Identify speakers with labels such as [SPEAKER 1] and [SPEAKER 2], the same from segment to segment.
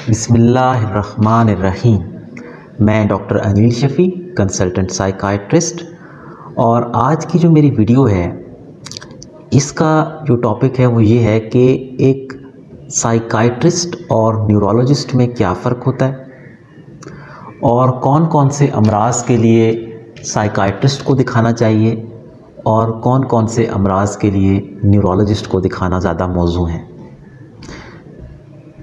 [SPEAKER 1] بسم اللہ الرحمن الرحیم۔ میں ڈاکٹر انیل شفیع، کنسلٹنٹ سائیکائٹرسٹ، اور آج کی جو میری ویڈیو ہے اس کا جو ٹاپک ہے وہ یہ ہے کہ ایک سائیکائٹرسٹ اور نیورولوجسٹ میں کیا فرق ہوتا ہے، اور کون کون سے امراض کے لیے سائیکائٹرسٹ کو دکھانا چاہیے اور کون کون سے امراض کے لیے نیورولوجسٹ کو دکھانا زیادہ موزوں ہے۔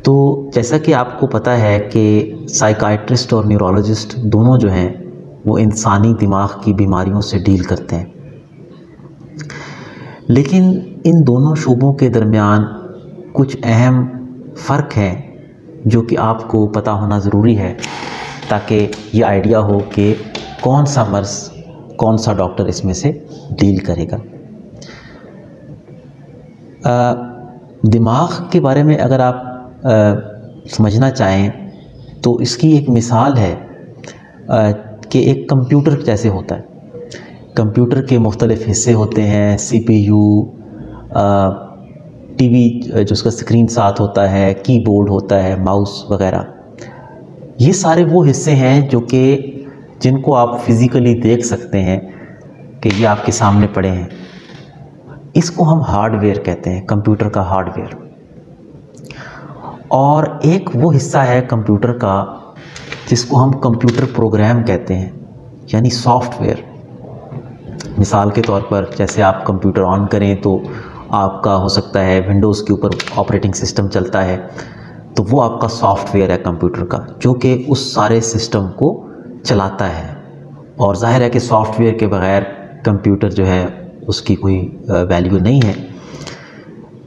[SPEAKER 1] تو جیسا کہ آپ کو پتہ ہے کہ سائیکائٹرسٹ اور نیورولوجسٹ دونوں جو ہیں وہ انسانی دماغ کی بیماریوں سے ڈیل کرتے ہیں، لیکن ان دونوں شعبوں کے درمیان کچھ اہم فرق ہیں جو کہ آپ کو پتہ ہونا ضروری ہے تاکہ یہ آئیڈیا ہو کہ کون سا مرض کون سا ڈاکٹر اس میں سے ڈیل کرے گا۔ دماغ کے بارے میں اگر آپ سمجھنا چاہیں تو اس کی ایک مثال ہے کہ ایک کمپیوٹر جیسے ہوتا ہے۔ کمپیوٹر کے مختلف حصے ہوتے ہیں، سی پی یو، ٹی وی جو اس کا اسکرین ساتھ ہوتا ہے، کی بورڈ ہوتا ہے، ماؤس وغیرہ۔ یہ سارے وہ حصے ہیں جو کہ جن کو آپ فزیکلی دیکھ سکتے ہیں کہ یہ آپ کے سامنے پڑے ہیں۔ اس کو ہم ہارڈ ویئر کہتے ہیں، کمپیوٹر کا ہارڈ ویئر۔ اور ایک وہ حصہ ہے کمپیوٹر کا جس کو ہم کمپیوٹر پروگرام کہتے ہیں، یعنی سافٹ ویئر۔ مثال کے طور پر جیسے آپ کمپیوٹر آن کریں تو آپ کا ہو سکتا ہے ونڈوز کے اوپر آپریٹنگ سسٹم چلتا ہے، تو وہ آپ کا سافٹ ویئر ہے کمپیوٹر کا، جو کہ اس سارے سسٹم کو چلاتا ہے۔ اور ظاہر ہے کہ سافٹ ویئر کے بغیر کمپیوٹر جو ہے اس کی کوئی ویلیو نہیں ہے۔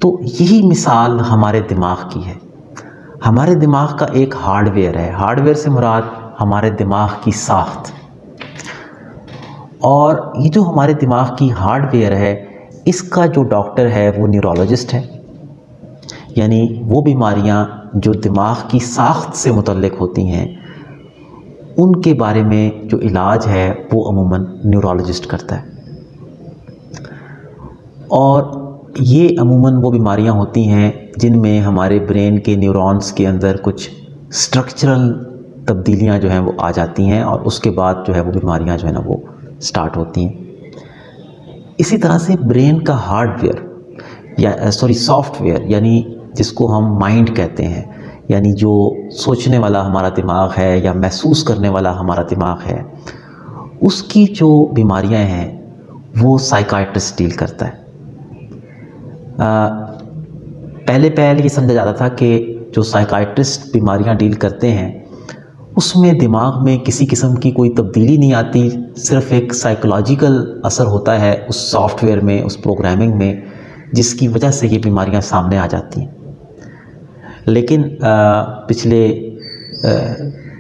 [SPEAKER 1] تو یہی مثال ہمارے دماغ کی ہے۔ ہمارے دماغ کا ایک ہارڈ ویئر ہے، ہارڈ ویئر سے مراد ہمارے دماغ کی ساخت، اور یہ جو ہمارے دماغ کی ہارڈ ویئر ہے اس کا جو ڈاکٹر ہے وہ نیورولوجسٹ ہے، یعنی وہ بیماریاں جو دماغ کی ساخت سے متعلق ہوتی ہیں ان کے بارے میں جو علاج ہے وہ عموماً نیورولوجسٹ کرتا ہے۔ اور یہ عموماً وہ بیماریاں ہوتی ہیں جن میں ہمارے برین کے نیورونز کے اندر کچھ سٹرکچرل تبدیلیاں جو ہیں وہ آ جاتی ہیں، اور اس کے بعد جو ہے وہ بیماریاں جو ہے نا وہ سٹارٹ ہوتی ہیں۔ اسی طرح سے برین کا ہارڈ ویئر سافٹ ویئر، یعنی جس کو ہم مائنڈ کہتے ہیں، یعنی جو سوچنے والا ہمارا دماغ ہے یا محسوس کرنے والا ہمارا دماغ ہے، اس کی جو بیماریاں ہیں وہ سائیکائٹرسٹ ڈیل کرتا ہے۔ پہلے یہ سمجھا جاتا تھا کہ جو سائیکائٹرسٹ بیماریاں ڈیل کرتے ہیں اس میں دماغ میں کسی قسم کی کوئی تبدیلی نہیں آتی، صرف ایک سائیکولوجیکل اثر ہوتا ہے اس سافٹ ویئر میں، اس پروگرامنگ میں، جس کی وجہ سے یہ بیماریاں سامنے آ جاتی ہیں۔ لیکن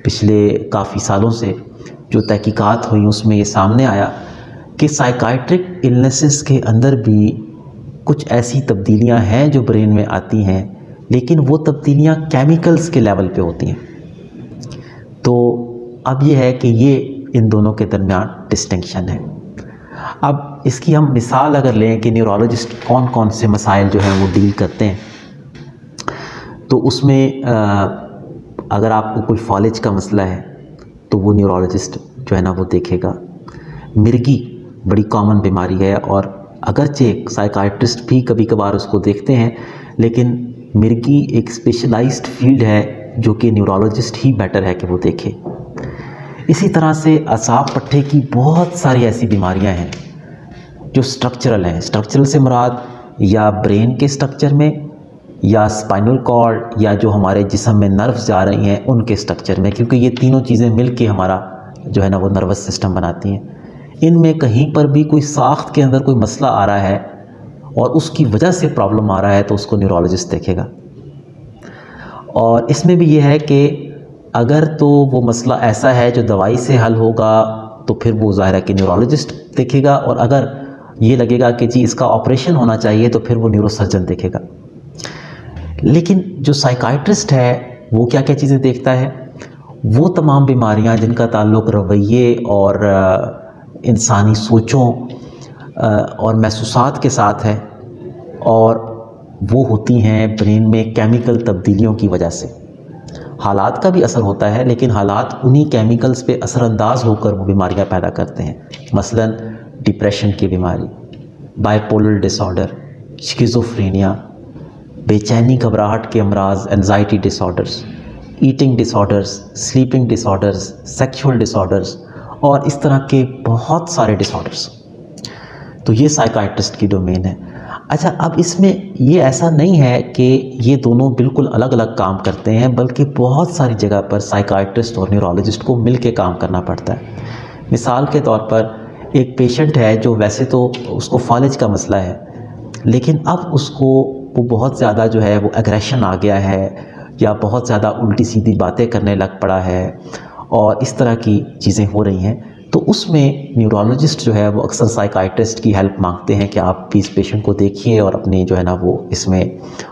[SPEAKER 1] پچھلے کافی سالوں سے جو تحقیقات ہوئی اس میں یہ سامنے آیا کہ سائیکائٹرک النیسز کے اندر بھی کچھ ایسی تبدیلیاں ہیں جو برین میں آتی ہیں، لیکن وہ تبدیلیاں کیمیکلز کے لیول پہ ہوتی ہیں۔ تو اب یہ ہے کہ یہ ان دونوں کے درمیان ڈسٹنکشن ہے۔ اب اس کی ہم مثال اگر لیں کہ نیورولوجسٹ کون کون سے مسائل جو ہیں وہ ڈیل کرتے ہیں، تو اس میں اگر آپ کو کوئی فالج کا مسئلہ ہے تو وہ نیورولوجسٹ جو ہے نا وہ دیکھے گا۔ مرگی بڑی کامن بیماری ہے، اور اگرچہ سائیکائٹرسٹ بھی کبھی کبھار اس کو دیکھتے ہیں، لیکن مرگی ایک اسپیشلائزڈ فیلڈ ہے جو کہ نیورولوجسٹ ہی بیٹر ہے کہ وہ دیکھے۔ اسی طرح سے اعصاب پٹھے کی بہت ساری ایسی بیماریاں ہیں جو سٹرکچرل ہیں۔ سٹرکچرل سے مراد یا برین کے سٹرکچر میں، یا اسپائنل کارڈ، یا جو ہمارے جسم میں نروز جا رہی ہیں ان کے سٹرکچر میں، کیونکہ یہ تینوں چیزیں مل کے ہمارا جو ہے نا وہ نروس سسٹم بناتی ہیں۔ ان میں کہیں پر بھی کوئی ساخت کے اندر کوئی مسئلہ آ رہا ہے اور اس کی وجہ سے پرابلم آ رہا ہے تو اس کو نیورولوجسٹ دیکھے گا۔ اور اس میں بھی یہ ہے کہ اگر تو وہ مسئلہ ایسا ہے جو دوائی سے حل ہوگا تو پھر وہ ظاہر ہے کہ نیورولوجسٹ دیکھے گا، اور اگر یہ لگے گا کہ جی اس کا آپریشن ہونا چاہیے تو پھر وہ نیورو سرجن دیکھے گا۔ لیکن جو سائیکائٹرسٹ ہے وہ کیا کیا چیزیں دیکھتا ہے؟ وہ تمام بیماریاں جن کا تعلق رویے اور انسانی سوچوں اور محسوسات کے ساتھ ہے، اور وہ ہوتی ہیں برین میں کیمیکل تبدیلیوں کی وجہ سے۔ حالات کا بھی اثر ہوتا ہے، لیکن حالات انہی کیمیکلز پہ اثر انداز ہو کر وہ بیماریاں پیدا کرتے ہیں۔ مثلا ڈپریشن کی بیماری، بائی پولر ڈس آرڈر، شکیزوفرینیا، بے چینی گھبراہٹ کے امراض، انزائٹی ڈس آرڈرز، ایٹنگ ڈس آرڈرز، سلیپنگ ڈس آرڈرز، سیکشول ڈس آرڈرز اور اس طرح کے بہت سارے ڈس آرڈرز۔ تو یہ سائیکائٹرسٹ کی ڈومین ہے۔ اچھا، اب اس میں یہ ایسا نہیں ہے کہ یہ دونوں بالکل الگ الگ کام کرتے ہیں، بلکہ بہت ساری جگہ پر سائیکائٹرسٹ اور نیورولوجسٹ کو مل کے کام کرنا پڑتا ہے۔ مثال کے طور پر ایک پیشنٹ ہے جو ویسے تو اس کو فالج کا مسئلہ ہے، لیکن اب اس کو وہ بہت زیادہ جو ہے وہ ایگریشن آ گیا ہے، یا بہت زیادہ الٹی سیدھی باتیں کرنے لگ پڑا ہے اور اس طرح کی چیزیں ہو رہی ہیں، تو اس میں نیورولوجسٹ جو ہے وہ اکثر سائیکائٹرسٹ کی ہیلپ مانگتے ہیں کہ آپ بھی اس پیشنٹ کو دیکھیے اور اپنی جو ہے نا وہ اس میں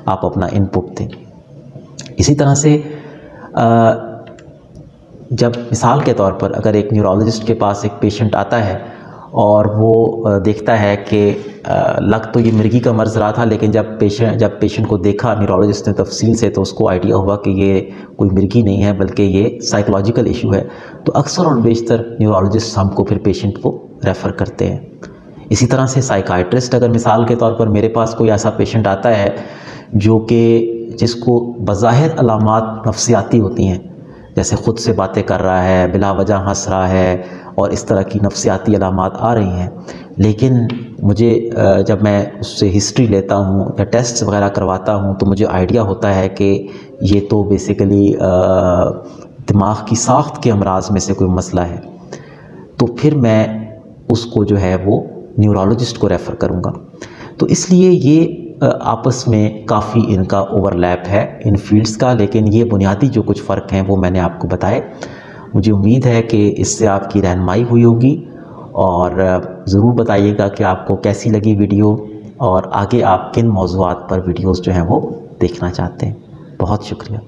[SPEAKER 1] آپ اپنا ان پٹ دیں۔ اسی طرح سے جب مثال کے طور پر اگر ایک نیورولوجسٹ کے پاس ایک پیشنٹ آتا ہے اور وہ دیکھتا ہے کہ لگ تو یہ مرگی کا مرض رہا تھا، لیکن جب پیشنٹ کو دیکھا نیورولوجسٹ نے تفصیل سے، تو اس کو آئیڈیا ہوا کہ یہ کوئی مرگی نہیں ہے بلکہ یہ سائیکولوجیکل ایشو ہے، تو اکثر اور بیشتر نیورولوجسٹ ہم کو پھر پیشنٹ کو ریفر کرتے ہیں۔ اسی طرح سے سائیکائٹرسٹ اگر مثال کے طور پر میرے پاس کوئی ایسا پیشنٹ آتا ہے جو کہ جس کو بظاہر علامات نفسیاتی ہوتی ہیں، جیسے خود سے باتیں کر رہا ہے، بلا وجہ ہنس رہا ہے اور اس طرح کی نفسیاتی علامات آ رہی ہیں، لیکن مجھے جب میں اس سے ہسٹری لیتا ہوں یا ٹیسٹ وغیرہ کرواتا ہوں تو مجھے آئیڈیا ہوتا ہے کہ یہ تو بیسیکلی دماغ کی ساخت کے امراض میں سے کوئی مسئلہ ہے، تو پھر میں اس کو جو ہے وہ نیورولوجسٹ کو ریفر کروں گا۔ تو اس لیے یہ آپس میں کافی ان کا اوور لیپ ہے ان فیلڈز کا، لیکن یہ بنیادی جو کچھ فرق ہیں وہ میں نے آپ کو بتائے۔ مجھے امید ہے کہ اس سے آپ کی رہنمائی ہوئی ہوگی، اور ضرور بتائیے گا کہ آپ کو کیسی لگی ویڈیو اور آگے آپ کن موضوعات پر ویڈیوز جو ہیں وہ دیکھنا چاہتے ہیں۔ بہت شکریہ۔